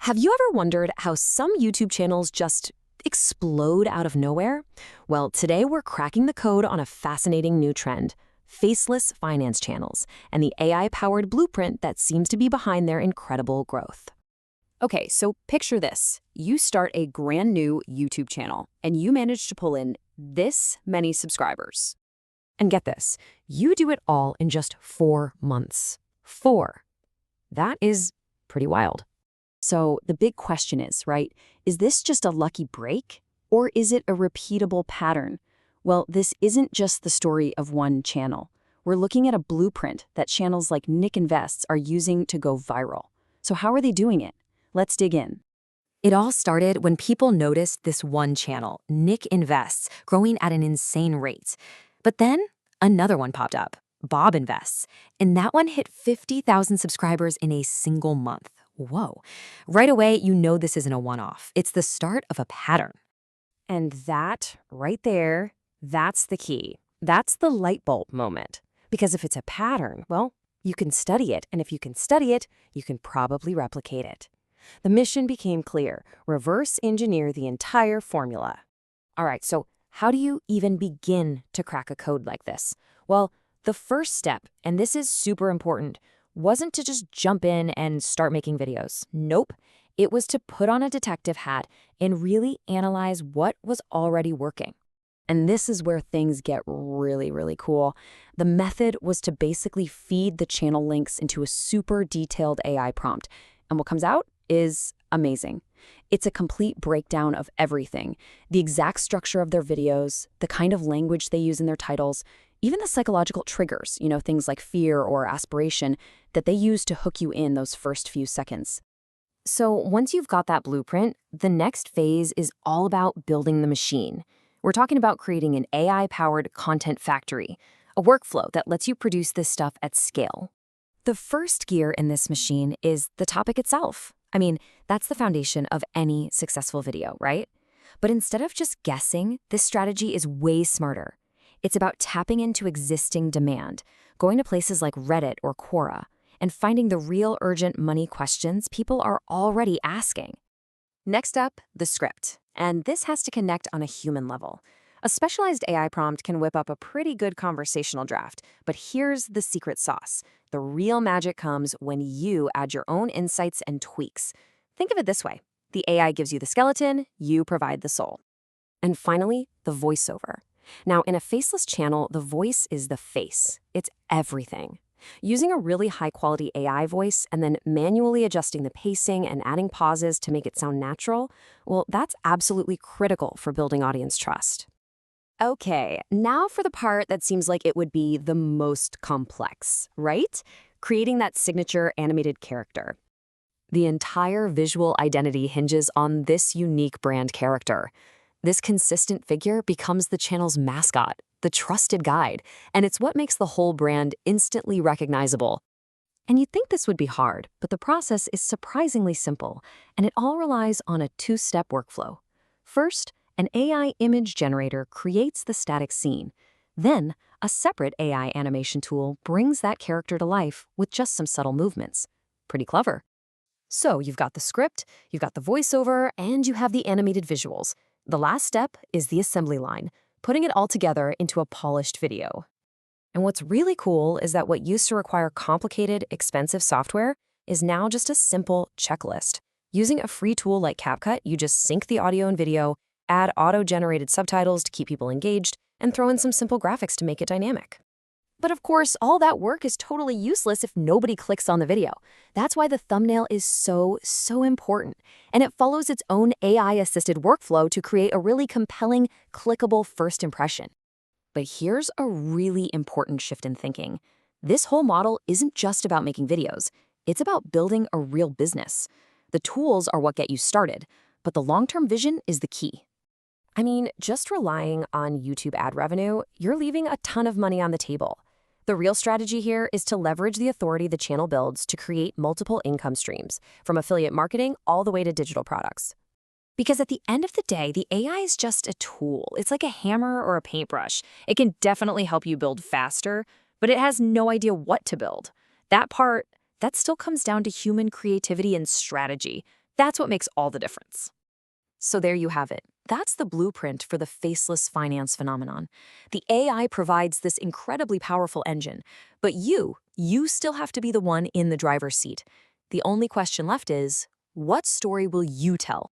Have you ever wondered how some YouTube channels just explode out of nowhere? Well, today we're cracking the code on a fascinating new trend, faceless finance channels, and the AI-powered blueprint that seems to be behind their incredible growth. Okay, so picture this. You start a brand new YouTube channel, and you manage to pull in this many subscribers. And get this, you do it all in just 4 months. 4. That is pretty wild. So the big question is, right, is this just a lucky break, or is it a repeatable pattern? Well, this isn't just the story of one channel. We're looking at a blueprint that channels like Nick Invests are using to go viral. So how are they doing it? Let's dig in. It all started when people noticed this one channel, Nick Invests, growing at an insane rate. But then another one popped up, Bob Invests, and that one hit 50,000 subscribers in a single month. Whoa. Right away, you know this isn't a one-off. It's the start of a pattern. And that, right there, that's the key. That's the light bulb moment. Because if it's a pattern, well, you can study it, and if you can study it, you can probably replicate it. The mission became clear: reverse engineer the entire formula. All right, so how do you even begin to crack a code like this? Well, the first step, and this is super important, wasn't to just jump in and start making videos. Nope. It was to put on a detective hat and really analyze what was already working. And this is where things get really, really cool. The method was to basically feed the channel links into a super detailed AI prompt. And what comes out is amazing. It's a complete breakdown of everything: the exact structure of their videos, the kind of language they use in their titles, even the psychological triggers, things like fear or aspiration, that they use to hook you in those first few seconds. So once you've got that blueprint, the next phase is all about building the machine. We're talking about creating an AI-powered content factory, a workflow that lets you produce this stuff at scale. The first gear in this machine is the topic itself. I mean, that's the foundation of any successful video, right? But instead of just guessing, this strategy is way smarter. It's about tapping into existing demand, going to places like Reddit or Quora, and finding the real urgent money questions people are already asking. Next up, the script. And this has to connect on a human level. A specialized AI prompt can whip up a pretty good conversational draft, but here's the secret sauce. The real magic comes when you add your own insights and tweaks. Think of it this way: the AI gives you the skeleton, you provide the soul. And finally, the voiceover. Now, in a faceless channel, the voice is the face. It's everything. Using a really high-quality AI voice and then manually adjusting the pacing and adding pauses to make it sound natural, well, that's absolutely critical for building audience trust. Okay, now for the part that seems like it would be the most complex, right? Creating that signature animated character. The entire visual identity hinges on this unique brand character. This consistent figure becomes the channel's mascot, the trusted guide, and it's what makes the whole brand instantly recognizable. And you'd think this would be hard, but the process is surprisingly simple, and it all relies on a two-step workflow. First, an AI image generator creates the static scene. Then, a separate AI animation tool brings that character to life with just some subtle movements. Pretty clever. So you've got the script, you've got the voiceover, and you have the animated visuals. The last step is the assembly line, putting it all together into a polished video. And what's really cool is that what used to require complicated, expensive software is now just a simple checklist. Using a free tool like CapCut, you just sync the audio and video, add auto-generated subtitles to keep people engaged, and throw in some simple graphics to make it dynamic. But of course, all that work is totally useless if nobody clicks on the video. That's why the thumbnail is so important. And it follows its own AI-assisted workflow to create a really compelling, clickable first impression. But here's a really important shift in thinking. This whole model isn't just about making videos. It's about building a real business. The tools are what get you started, but the long-term vision is the key. I mean, just relying on YouTube ad revenue, you're leaving a ton of money on the table. The real strategy here is to leverage the authority the channel builds to create multiple income streams, from affiliate marketing all the way to digital products. Because at the end of the day, the AI is just a tool. It's like a hammer or a paintbrush. It can definitely help you build faster, but it has no idea what to build. That part, that still comes down to human creativity and strategy. That's what makes all the difference. So there you have it. That's the blueprint for the faceless finance phenomenon. The AI provides this incredibly powerful engine, but you still have to be the one in the driver's seat. The only question left is, what story will you tell?